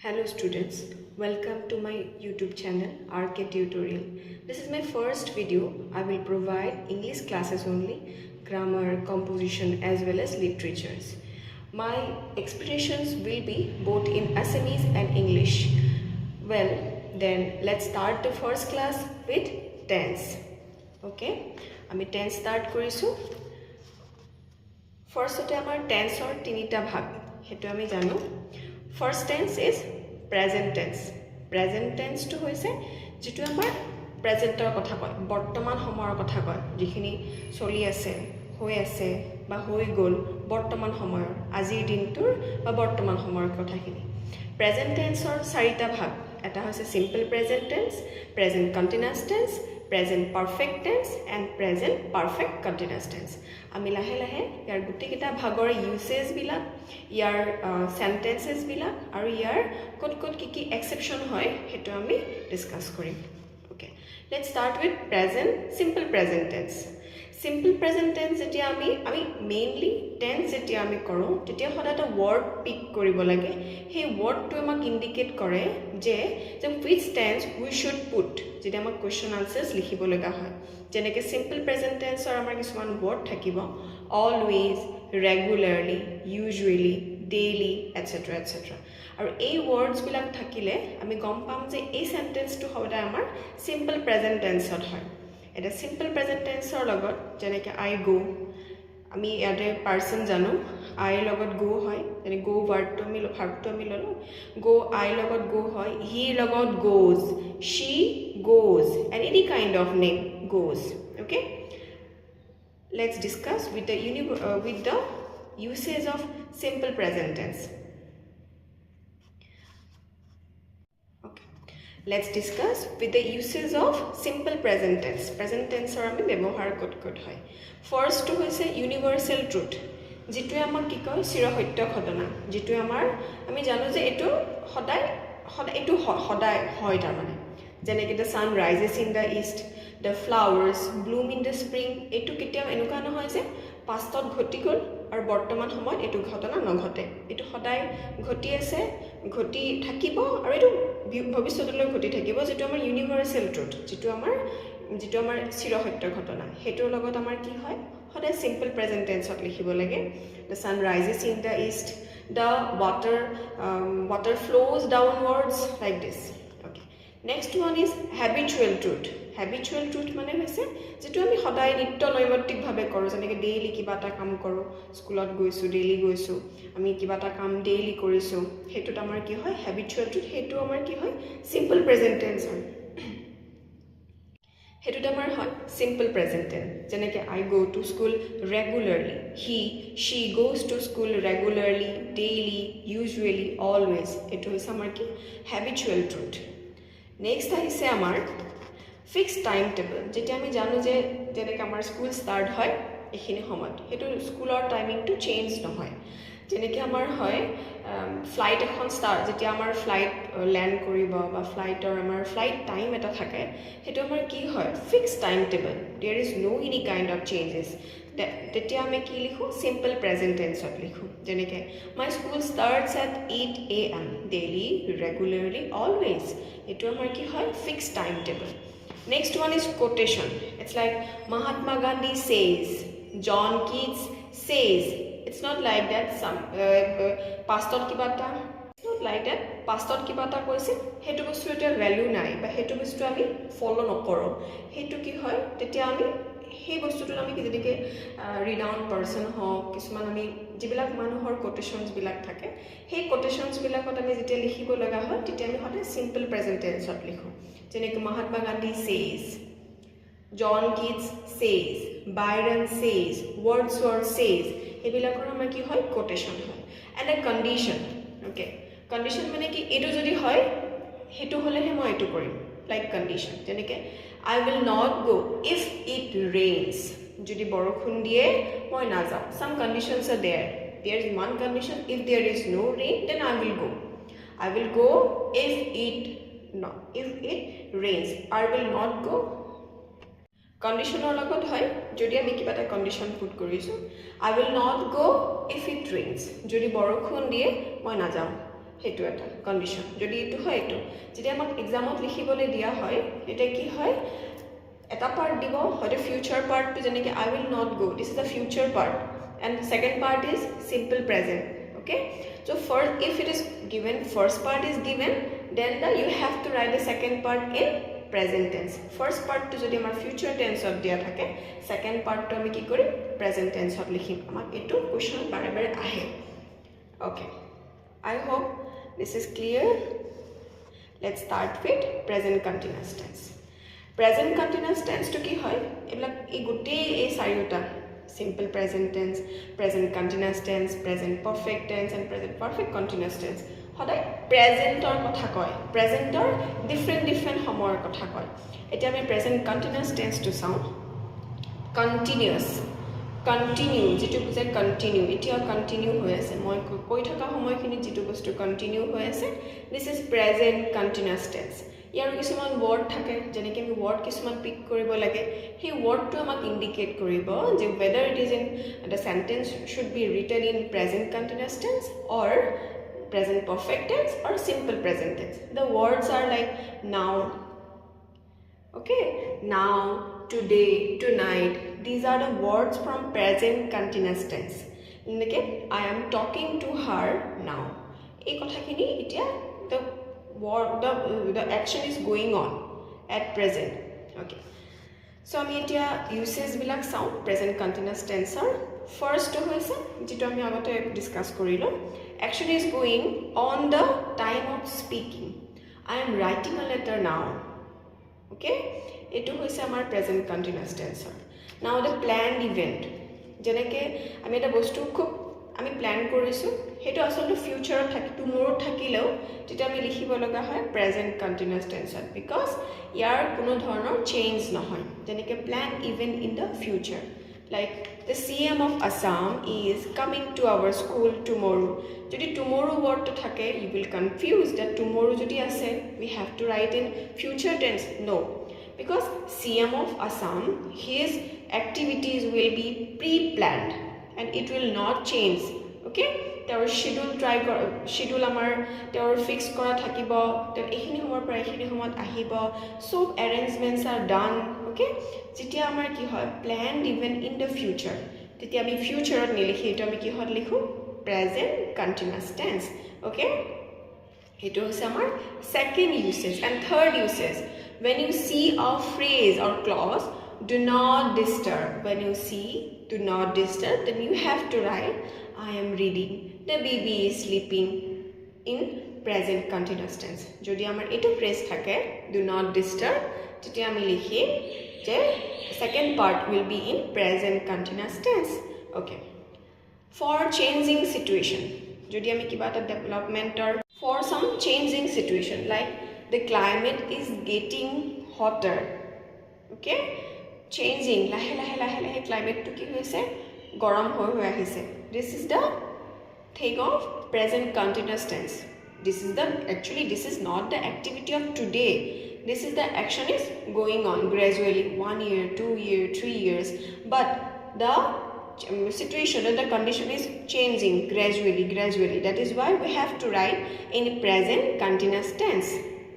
Hello students, welcome to my YouTube channel RK Tutorial. This is my first video. I will provide English classes only, grammar, composition as well as literatures. My expressions will be both in Assamese and English. Well, then let's start the first class with tense. Okay, আমি tense start কৰিছো. First আমাৰ tense or তিনিটা ভাগ হেতু আমি জানো. First tense is present tense. Present tense to hoise jitu amar present er kotha koy bortoman homoyar kotha koy jikhini choli ase hoi ase ba hoi gol bortoman homoyar ajir dintur ba bortoman homoyar kotha khini. Present tense or sarita bhag eta hoise simple present tense, present continuous tense, present perfect tense and present perfect continuous tense. আমি লাহে লাহে ইয়াৰ গুটি কিটা ভাগৰ usage বিলা ইয়াৰ sentences বিলা আৰু ইয়াৰ কত কত কি এক্সেপশন হয় হেতু আমি ডিসকাস কৰিম. Okay, let's start with present simple present tense. Simple present tense যেতিয়া আমি মেইনলি টেন্স যেতিয়া আমি কৰো তেতিয়া হঠাৎ এটা ওয়াৰ্ড পিক কৰিব লাগে. সেই ওয়াৰ্ডটো আমাক ইন্ডিকেট কৰে যে which tense we should put যেতিয়া আমাক কোৱেশ্চন আনসাৰ্স লিখিব লগা হয়. যেনেকৈ সিম্পল প্ৰেজেন্ট টেন্সৰ আমাৰ কিছুমান ওয়াৰ্ড থাকিব অলৱেজ, ৰেগুলাৰলি, ইউজুৱেলি, ডেইলি এটসেট্ৰা এটসেট্ৰা. আৰু এই ওয়াৰ্ডস বিলাক থাকিলে আমি গম পাম যে এই সেন্টেন্সটো সদায় আমাৰ সিম্পল প্ৰেজেন্ট টেন্সত হয়. এটা সিম্পল প্ৰেজেন্ট টেন্সৰ লগত যেনেকৈ আই গো, আমি ইয়াতে পাৰ্সন জানো আই লগত গো হয়, যেনে গো ভাৰ্বটো আমি ললো গো, আই লগত গো হয়, হি লগত goes, she goes and any kind of name goes. Okay, let's discuss with the usage of simple present tense. Okay, let's discuss with the uses of simple present tense. Present tense or ami ব্যবহার কত হয়. First to hoise universal truth, যেটো আমাক কি কয় চিৰসত্য ঘটনা, যেটো আমাৰ আমি জানো যে এটো সদায় হয় তাৰ মানে. যেনেকৈ the sun rises in the east, the flowers bloom in the spring. এটো কেতিয়াও এনেকুৱা নহয় যে পাষ্টত ঘটি গ'ল আৰু বৰ্তমান সময়ত এটো ঘটনা নঘটে. এটো সদায় ঘটি আছে, ঘটি থাকিব আৰু এটো ভৱিষ্যতলৈ ঘটি থাকিব, যেটো আমাৰ ইউনিভাৰ্সেল ট্ৰুথ, যেটো আমাৰ চিৰসত্য ঘটনা. হেটোৰ লগত আমাৰ কি হয় সদায় সিম্পল প্রেজেন্ট টেন্সত লিখিব লাগে. The sun rises in the east, the water flows downwards, like this. Okay, next one is habitual truth. Habitual truth মানে হৈছে যেটো আমি সদায় নিত্য নৈমিত্তিক ভাবে কৰো, যেনেকৈ ডেইলি কিবা এটা কাম কৰো, স্কুলত গৈছো ডেইলি গৈছো, আমি কিবা এটা কাম ডেইলি কৰিছো, হেতুত আমাৰ কি হয় habitual truth. হেতু আমাৰ কি হয় সিম্পল প্ৰেজেন্ট টেন্স হয়. হেতুত আমাৰ হয় সিম্পল প্ৰেজেন্ট টেন্স. যেনেকৈ I go to school regularly, she goes to school regularly, daily, usually, always. এটো হৈছে আমাৰ কি habitual truth. নেক্সট আহিছে আমাৰ ফিক্সড টাইম টেবল. যেতিয়া আমি জানো যে যেনেকৈ আমাৰ স্কুল ষ্টাৰ্ট হয় এইখিনি সময়ত, সেইটো স্কুলৰ টাইমিংটো চেঞ্জ নহয়. যেনেকৈ আমাৰ হয় ফ্লাইট এখন যেতিয়া আমাৰ ফ্লাইট লেণ্ড কৰিব বা ফ্লাইটৰ আমাৰ ফ্লাইট টাইম এটা থাকে, সেইটো আমাৰ কি হয় fixed time table. There is no any kind of changes. তেতিয়া আমি কি লিখোঁ সিম্পল প্রেজেন্ট টেন্সত লিখোঁ. যেনেকৈ my school starts at 8 AM, daily, regularly, always. এইটো আমাৰ কি হয় fixed time table. Next one is quotation. It's like Mahatma Gandhi says, John Keats says. It's not like that. Some pastor kibata. It's not like that. Pastor kibata koise. Hetu bostu eta value nai. Ba hetu bostu ami follow nokoro. Hetu ki hoy? Tetia ami সেই বস্তুটো আমি কি যেনেকৈ ৰিনাউণ্ড person হওক, কিছুমান আমি যিবিলাক মানুহৰ কোটেশনছ বিলাক থাকে, সেই কোটেশনছ বিলাকত আমি যেতিয়া লিখিব লগা হয় তেতিয়া আমি সদায় সিম্পল প্রেজেন্ট টেন্সত লিখোঁ. যেনেকৈ মহাত্মা গান্ধী সেজ, জন কিটছ সেজ, বাইৰন সেজ, ৱৰ্ডছৱৰ্থ সেজ, এইবিলাকৰ আমাৰ কি হয় কোটেশন হয়. And A condition. Okay, condition মানে কি এইটো যদি হয় সেইটো হ'লেহে মই এইটো কৰিম. লাইক কণ্ডিশ্যন, যেনেকৈ I will not go if it rains. যদি বৰষুণ দিয়ে মই নাযাওঁ. Some conditions are there. There is one condition, if there is no rain then I will go. I will go if it rains. I will not go. Conditioner লগত হয় যদি আমি কিবা এটা কন্ডিশন পুট কৰিছো. I will not go if it rains. যদি বৰষুণ দিয়ে মই নাযাওঁ. হেতু এটা কন্ডিশন যদি এটো হয় এটো যদি আমাক এক্সামত লিখিবলৈ দিয়া হয় এটা কি হয় এটা পার্ট দিব হয়তো ফিউচার পার্ট টু যেনেকে I will not go this is the future part and second part is simple present okay so first if it is given first part is given then you have to write the second part in present tense first part to jodi amar future tense ot dia thake second part to ami ki kori present tense ot likhim amak etu question bare bare ahe okay I hope this is clear let's start with present continuous tense present continuous tense to ki hoy ebla ei gote ei sariota simple present tense present continuous tense present perfect tense and present perfect continuous tense hodai present or kotha koy present or different homoyr kotha koy eta ami present continuous tense to sound continuous continue jitu buze continue etia continue hoy ase moi koi thaka homoy khini jitu bostu continue hoy ase this is present continuous tense ইয়াৰ কিছুমান word থাকে যেনেকৈ আমি word কিছুমান পিক কৰিব লাগে সেই ওয়াৰ্ডটো আমাক indicate কৰিব যে whether it is in the sentence should be written in present continuous tense or present perfect tense or simple present tense the words are like now okay now today tonight these are the words from present continuous tense like I am talking to her now এই কথাখিনি এতিয়া the action is going on at present okay so ami etia uses bilak sound present continuous tense or first to hoise jitu ami agote discuss korilo action is going on the time of speaking I am writing a letter now okay etu hoise amar present continuous tense now the planned event jeneke ami eta bostu khub আমি plan কৰিছো হেতু আসলে ফিউচাৰত থাকি টুমৰো থাকিলেও যেটা আমি লিখিব লগা হয় প্ৰেজেন্ট কন্টিনিউয়াস টেন্সত বিকজ ইয়াৰ কোনো ধৰণৰ চেঞ্জ নহয় যেনেকৈ plan even in the future like the CM of Assam is coming to our school tomorrow যদি tomorrow word থাকে you will confuse that tomorrow যদি আছে we have to write in future tense no because CM of Assam his activities will be pre-planned and it will not change okay our schedule amar our fix kora thakibo tel ehini homor pra ehini homot ahibo so arrangements are done okay jitia amar ki hoy planned even in the future teti ami future ot nilikhi eto ami ki hot likhu present continuous tense okay eto hoise amar second usage and third usage when you see a phrase or clause do not disturb when you see do not disturb then you have to write I am reading the baby is sleeping in present continuous tense jodi amar eto phrase thake do not disturb teti ami likhi je second part will be in present continuous tense okay for changing situation jodi ami kiba ta development or for some changing situation like the climate is getting hotter okay changing lahe climate to ki hoise garam hoy ahise this is the thing of present continuous tense this is not the activity of today this is the action is going on gradually 1 year 2 year 3 years but the situation or the condition is changing gradually that is why we have to write in present continuous tense